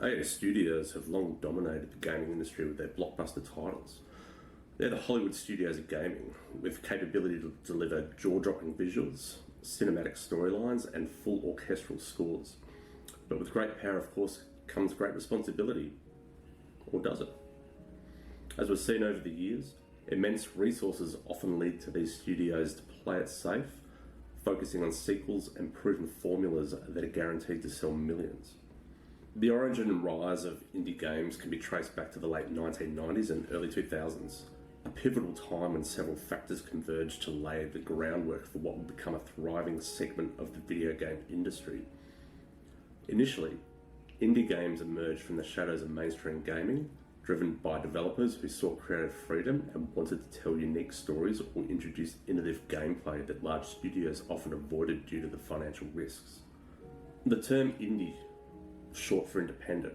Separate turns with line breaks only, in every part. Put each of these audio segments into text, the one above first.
AO studios have long dominated the gaming industry with their blockbuster titles. They're the Hollywood studios of gaming, with capability to deliver jaw-dropping visuals, cinematic storylines, and full orchestral scores. But with great power, of course, comes great responsibility. Or does it? As we've seen over the years, immense resources often lead to these studios to play it safe, focusing on sequels and proven formulas that are guaranteed to sell millions. The origin and rise of indie games can be traced back to the late 1990s and early 2000s, a pivotal time when several factors converged to lay the groundwork for what would become a thriving segment of the video game industry. Initially, indie games emerged from the shadows of mainstream gaming, driven by developers who sought creative freedom and wanted to tell unique stories or introduce innovative gameplay that large studios often avoided due to the financial risks. The term indie, short for independent,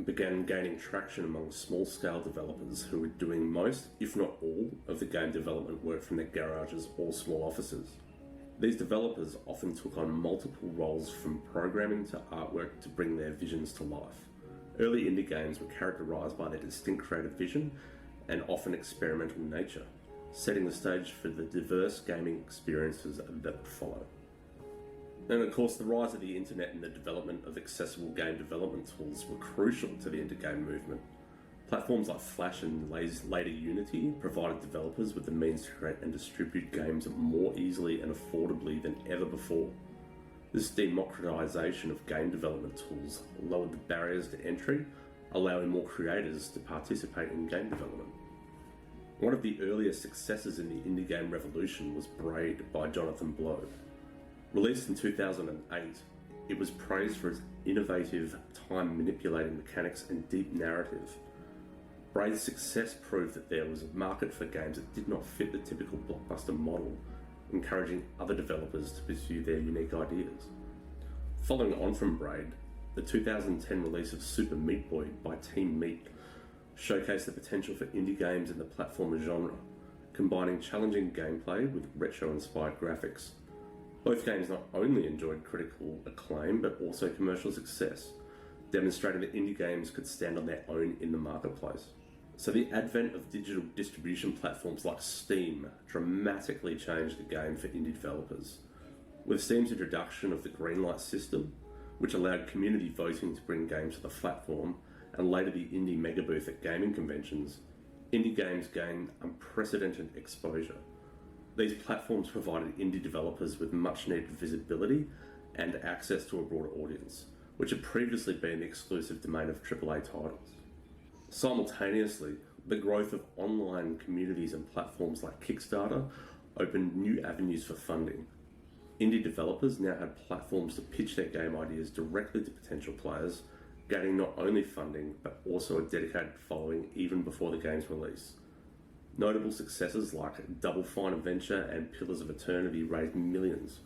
began gaining traction among small-scale developers who were doing most, if not all, of the game development work from their garages or small offices. These developers often took on multiple roles, from programming to artwork, to bring their visions to life. Early indie games were characterised by their distinct creative vision and often experimental nature, setting the stage for the diverse gaming experiences that would follow. And of course, the rise of the internet and the development of accessible game development tools were crucial to the indie game movement. Platforms like Flash and later Unity provided developers with the means to create and distribute games more easily and affordably than ever before. This democratization of game development tools lowered the barriers to entry, allowing more creators to participate in game development. One of the earliest successes in the indie game revolution was Braid by Jonathan Blow. Released in 2008, it was praised for its innovative, time-manipulating mechanics and deep narrative. Braid's success proved that there was a market for games that did not fit the typical blockbuster model, encouraging other developers to pursue their unique ideas. Following on from Braid, the 2010 release of Super Meat Boy by Team Meat showcased the potential for indie games in the platformer genre, combining challenging gameplay with retro-inspired graphics. Both games not only enjoyed critical acclaim, but also commercial success, demonstrating that indie games could stand on their own in the marketplace. So the advent of digital distribution platforms like Steam dramatically changed the game for indie developers. With Steam's introduction of the Greenlight system, which allowed community voting to bring games to the platform, and later the indie mega booth at gaming conventions, indie games gained unprecedented exposure. These platforms provided indie developers with much needed visibility and access to a broader audience, which had previously been the exclusive domain of AAA titles. Simultaneously, the growth of online communities and platforms like Kickstarter opened new avenues for funding. Indie developers now had platforms to pitch their game ideas directly to potential players, gaining not only funding but also a dedicated following even before the game's release. Notable successes like Double Fine Adventure and Pillars of Eternity raised millions,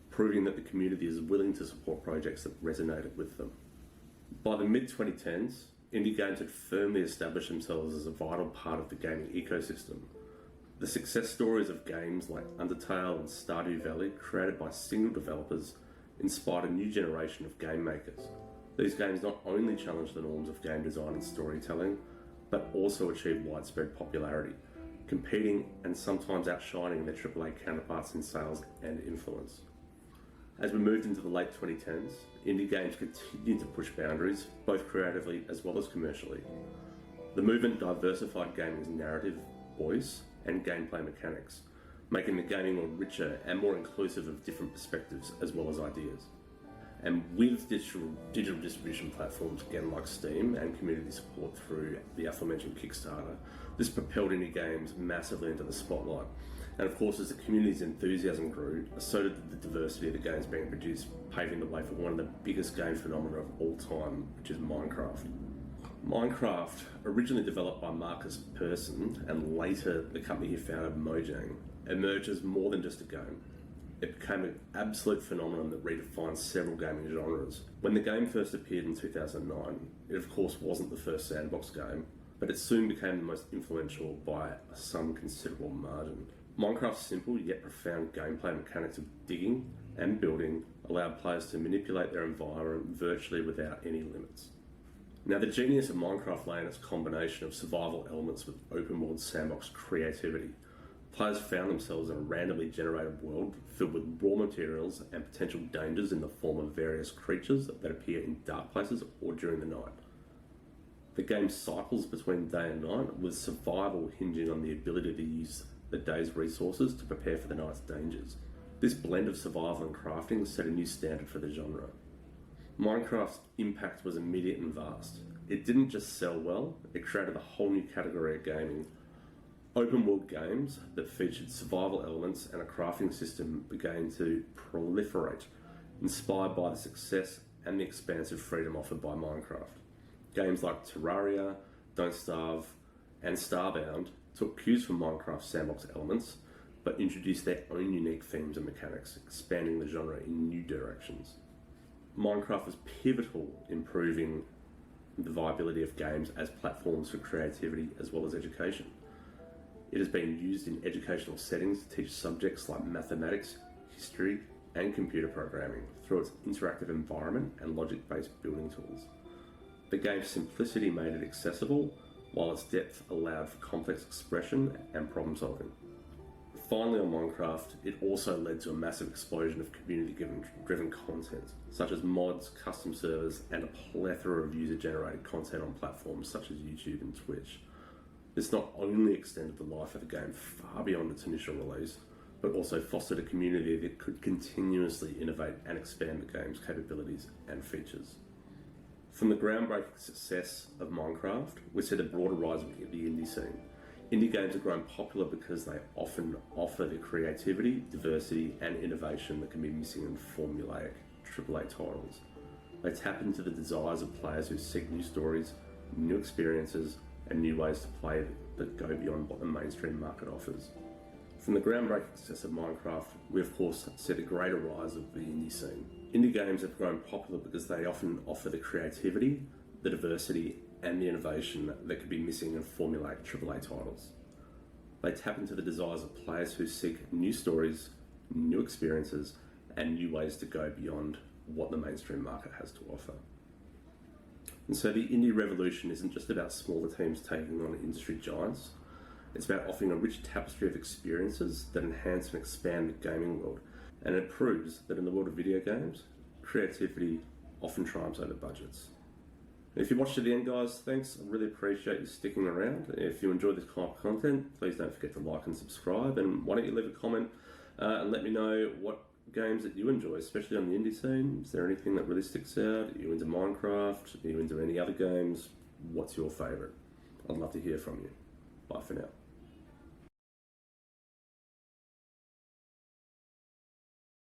proving that the community is willing to support projects that resonated with them. By the mid-2010s, indie games had firmly established themselves as a vital part of the gaming ecosystem. The success stories of games like Undertale and Stardew Valley, created by single developers, inspired a new generation of game makers. These games not only challenged the norms of game design and storytelling, but also achieved widespread popularity, competing and sometimes outshining their AAA counterparts in sales and influence. As we moved into the late 2010s, indie games continued to push boundaries, both creatively as well as commercially. The movement diversified gaming's narrative, voice, and gameplay mechanics, making the gaming more richer and more inclusive of different perspectives as well as ideas. And with digital distribution platforms again like Steam and community support through the aforementioned Kickstarter, this propelled indie games massively into the spotlight. And of course, as the community's enthusiasm grew, so did the diversity of the games being produced, paving the way for one of the biggest game phenomena of all time, which is Minecraft. Minecraft, originally developed by Marcus Persson and later the company he founded, Mojang, emerged as more than just a game. It became an absolute phenomenon that redefined several gaming genres. When the game first appeared in 2009, it of course wasn't the first sandbox game, but it soon became the most influential by some considerable margin. Minecraft's simple yet profound gameplay mechanics of digging and building allowed players to manipulate their environment virtually without any limits. Now, the genius of Minecraft lay in its combination of survival elements with open world sandbox creativity. Players found themselves in a randomly generated world filled with raw materials and potential dangers in the form of various creatures that appear in dark places or during the night. The game cycles between day and night, with survival hinging on the ability to use the day's resources to prepare for the night's dangers. This blend of survival and crafting set a new standard for the genre. Minecraft's impact was immediate and vast. It didn't just sell well, it created a whole new category of gaming. Open world games that featured survival elements and a crafting system began to proliferate, inspired by the success and the expansive freedom offered by Minecraft. Games like Terraria, Don't Starve, and Starbound took cues from Minecraft's sandbox elements, but introduced their own unique themes and mechanics, expanding the genre in new directions. Minecraft was pivotal in proving the viability of games as platforms for creativity as well as education. It has been used in educational settings to teach subjects like mathematics, history, and computer programming through its interactive environment and logic-based building tools. The game's simplicity made it accessible, while its depth allowed for complex expression and problem solving. Finally, on Minecraft, it also led to a massive explosion of community-driven content, such as mods, custom servers, and a plethora of user-generated content on platforms such as YouTube and Twitch. This not only extended the life of the game far beyond its initial release, but also fostered a community that could continuously innovate and expand the game's capabilities and features. From the groundbreaking success of Minecraft, we see the broader rise of the indie scene. Indie games have grown popular because they often offer the creativity, diversity, and innovation that can be missing in formulaic AAA titles. They tap into the desires of players who seek new stories, new experiences, and new ways to play that go beyond what the mainstream market offers. From the groundbreaking success of Minecraft, we of course see the greater rise of the indie scene. Indie games have grown popular because they often offer the creativity, the diversity, and the innovation that could be missing in formulaic AAA titles. They tap into the desires of players who seek new stories, new experiences, and new ways to go beyond what the mainstream market has to offer. And so the indie revolution isn't just about smaller teams taking on industry giants. It's about offering a rich tapestry of experiences that enhance and expand the gaming world. And it proves that in the world of video games, creativity often triumphs over budgets. If you watched to the end, guys, thanks. I really appreciate you sticking around. If you enjoy this kind of content, please don't forget to like and subscribe. And why don't you leave a comment and let me know what games that you enjoy, especially on the indie scene. Is there anything that really sticks out? Are you into Minecraft? Are you into any other games? What's your favourite? I'd love to hear from you. Bye for now.